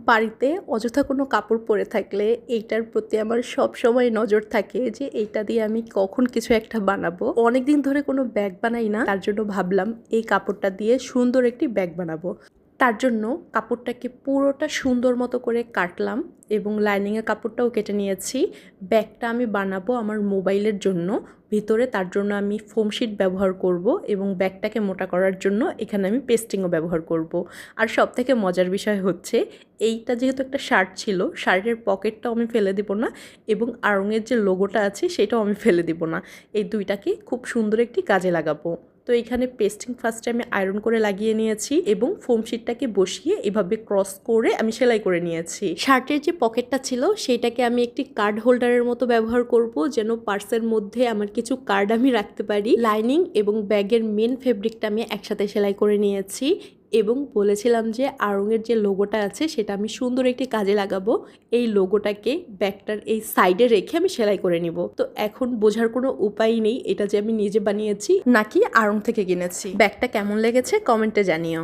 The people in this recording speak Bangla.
বাড়িতে অযথা কোনো কাপড় পরে থাকলে এইটার প্রতি আমার সবসময় নজর থাকে যে এইটা দিয়ে আমি কখন কিছু একটা বানাবো। অনেকদিন ধরে কোনো ব্যাগ বানাই না, তার জন্য ভাবলাম এই কাপড়টা দিয়ে সুন্দর একটি ব্যাগ বানাবো। তার জন্য কাপড়টাকে পুরোটা সুন্দর মতো করে কাটলাম এবং লাইনিংয়ের কাপড়টাও কেটে নিয়েছি। ব্যাগটা আমি বানাবো আমার মোবাইলের জন্য। ভিতরে তার জন্য আমি ফোম শিট ব্যবহার করব এবং ব্যাগটাকে মোটা করার জন্য এখানে আমি পেস্টিংও ব্যবহার করব। আর সবথেকে মজার বিষয় হচ্ছে এইটা যেহেতু একটা শার্ট ছিল, শার্টের পকেটটাও আমি ফেলে দিব না এবং আড়ংয়ের যে লোগোটা আছে সেটাও আমি ফেলে দিব না। এই দুইটাকে খুব সুন্দর একটি কাজে লাগাবো। তো এখানে পেস্টিং ফার্স্টে আমি আয়রন করে লাগিয়ে নিয়েছি এবং ফোম শিটটাকে বসিয়ে এভাবে ক্রস করে আমি সেলাই করে নিয়েছি। শার্টের যে পকেটটা ছিল সেইটাকে আমি একটি কার্ড হোল্ডারের মতো ব্যবহার করব, যেন পার্সের মধ্যে আমার কিছু কার্ড আমি রাখতে পারি। লাইনিং এবং ব্যাগের মেন ফেব্রিকটা আমি একসাথে সেলাই করে নিয়েছি এবং বলেছিলাম যে আড়ংয়ের যে লোগোটা আছে সেটা আমি সুন্দর একটি কাজে লাগাবো। এই লোগোটাকে ব্যাগটার এই সাইডে রেখে আমি সেলাই করে নিব। তো এখন বোঝার কোনো উপায় নেই এটা যে আমি নিজে বানিয়েছি নাকি আড়ং থেকে কিনেছি। ব্যাগটা কেমন লেগেছে কমেন্টে জানিও।